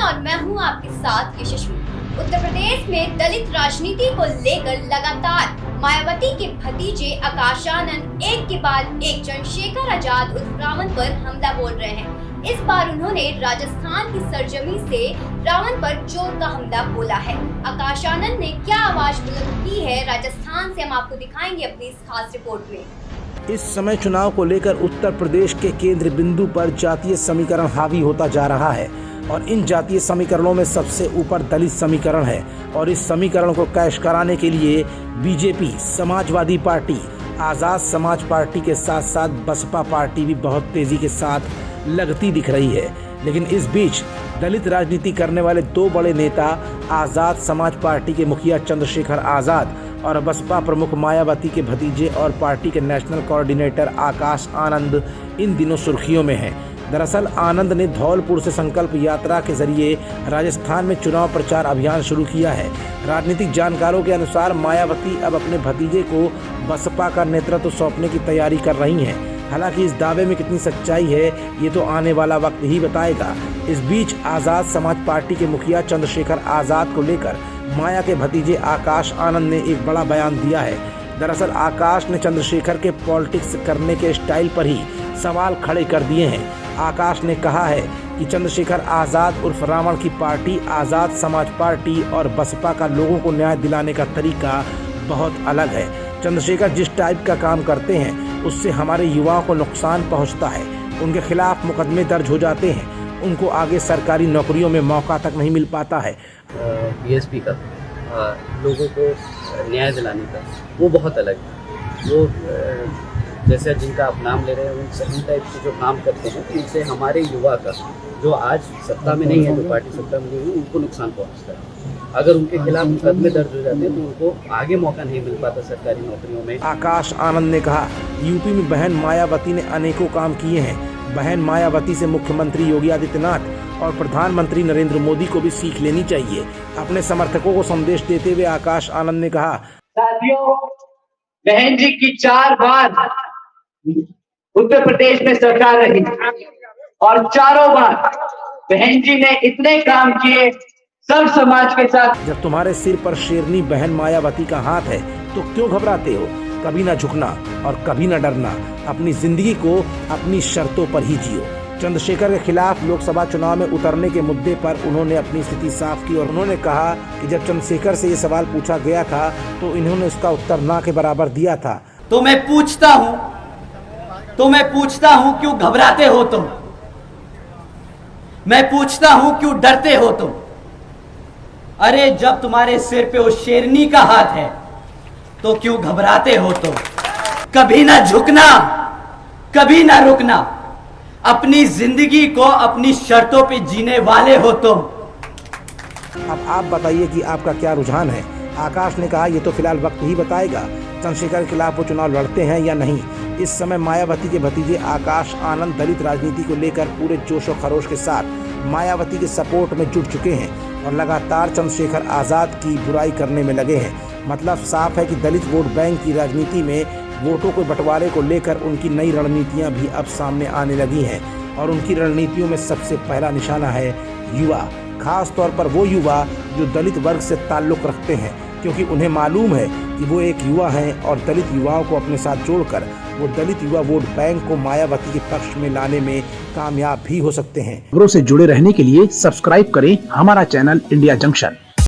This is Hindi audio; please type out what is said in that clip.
और मैं हूं आपके साथ यशस्वी। उत्तर प्रदेश में दलित राजनीति को लेकर लगातार मायावती के भतीजे आकाश आनंद एक के बाद एक चंद्रशेखर आजाद उर्फ रावण पर हमला बोल रहे हैं। इस बार उन्होंने राजस्थान की सरजमी से रावण पर जोर का हमला बोला है। आकाश आनंद ने क्या आवाज बुलंद की है राजस्थान से, हम आपको दिखाएंगे अपनी इस खास रिपोर्ट में। इस समय चुनाव को लेकर उत्तर प्रदेश के केंद्र बिंदु पर जातीय समीकरण हावी होता जा रहा है और इन जातीय समीकरणों में सबसे ऊपर दलित समीकरण है और इस समीकरण को कैश कराने के लिए BJP, Samajwadi party, Azad Samaj party के साथ साथ बसपा पार्टी भी बहुत तेजी के साथ लगती दिख रही है। लेकिन इस बीच दलित राजनीति करने वाले दो बड़े नेता आजाद समाज पार्टी के मुखिया चंद्रशेखर आजाद और बसपा प्रमुख मायावती के भतीजे और पार्टी के नेशनल कोऑर्डिनेटर आकाश आनंद इन दिनों सुर्खियों में हैं। दरअसल आनंद ने धौलपुर से संकल्प यात्रा के जरिए राजस्थान में चुनाव प्रचार अभियान शुरू किया है। राजनीतिक जानकारों के अनुसार मायावती अब अपने भतीजे को बसपा का नेतृत्व सौंपने की तैयारी कर रही हैं। हालांकि इस दावे में कितनी सच्चाई है ये तो आने वाला वक्त ही बताएगा। इस बीच आजाद समाज पार्टी के मुखिया चंद्रशेखर आजाद को लेकर माया के भतीजे आकाश आनंद ने एक बड़ा बयान दिया है। दरअसल आकाश ने चंद्रशेखर के पॉलिटिक्स करने के स्टाइल पर ही सवाल खड़े कर दिए हैं। आकाश ने कहा है कि चंद्रशेखर आजाद उर्फ रावण की पार्टी आजाद समाज पार्टी और बसपा का लोगों को न्याय दिलाने का तरीका बहुत अलग है। चंद्रशेखर जिस टाइप का काम करते हैं उससे हमारे युवाओं को नुकसान पहुंचता है। उनके खिलाफ मुकदमे दर्ज हो जाते हैं, उनको आगे सरकारी नौकरियों में मौका तक नहीं मिल पाता है। बीएसपी का लोगों को न्याय दिलाने का वो बहुत अलग है। वो जैसे जिनका आप नाम ले रहे हैं उन सभी टाइप के जो काम करते हैं उनसे हमारे युवा का जो आज सत्ता में नहीं है, जो पार्टी सत्ता में नहीं है, उनको नुकसान पहुंचता है। अगर उनके खिलाफ मुकदमे दर्ज हो जाते हैं तो उनको आगे मौका नहीं मिल पाता सरकारी नौकरियों में। आकाश आनंद ने कहा, यूपी में बहन मायावती ने अनेकों काम किए हैं। बहन मायावती से मुख्यमंत्री योगी आदित्यनाथ और प्रधानमंत्री नरेंद्र मोदी को भी सीख लेनी चाहिए। अपने समर्थकों को संदेश देते हुए आकाश आनंद ने कहा, साथियों, बहन जी की 4 बार उत्तर प्रदेश में सरकार रही और चारों बार बहन जी ने इतने काम किए सब समाज के साथ। जब तुम्हारे सिर पर शेरनी बहन मायावती का हाथ है तो क्यों घबराते हो? कभी ना झुकना और कभी ना डरना। अपनी जिंदगी को अपनी शर्तों पर ही जियो। चंद्रशेखर के खिलाफ लोकसभा चुनाव में उतरने के मुद्दे पर उन्होंने अपनी स्थिति साफ की और उन्होंने कहा कि जब चंद्रशेखर से ये सवाल पूछा गया था तो इन्होंने उसका उत्तर ना के बराबर दिया था। तो मैं पूछता हूं क्यों घबराते हो तुम? मैं पूछता हूं क्यों डरते हो तुम? अरे जब तुम्हारे सिर पे वो शेरनी का हाथ है तो क्यों घबराते हो तुम? कभी ना झुकना, कभी ना रुकना। अपनी जिंदगी को अपनी शर्तों पे जीने वाले हो तुम। अब आप बताइए कि आपका क्या रुझान है? आकाश ने कहा, ये तो फिलहाल वक्त ही बताएगा चंद्रशेखर के खिलाफ वो चुनाव लड़ते हैं या नहीं। इस समय मायावती के भतीजे आकाश आनंद दलित राजनीति को लेकर पूरे जोश और खरोश के साथ मायावती के सपोर्ट में जुट चुके हैं और लगातार चंद्रशेखर आजाद की बुराई करने में लगे हैं। मतलब साफ है कि दलित वोट बैंक की राजनीति में वोटों के बंटवारे को लेकर उनकी नई रणनीतियां भी अब सामने आने लगी हैं और उनकी रणनीतियों में सबसे पहला निशाना है युवा, खास तौर पर वो युवा जो दलित वर्ग से ताल्लुक़ रखते हैं, क्योंकि उन्हें मालूम है कि वो एक युवा हैं और दलित युवाओं को अपने साथ जोड़कर वो दलित युवा वोट बैंक को मायावती के पक्ष में लाने में कामयाब भी हो सकते हैं। खबरों से जुड़े रहने के लिए सब्सक्राइब करें हमारा चैनल इंडिया जंक्शन।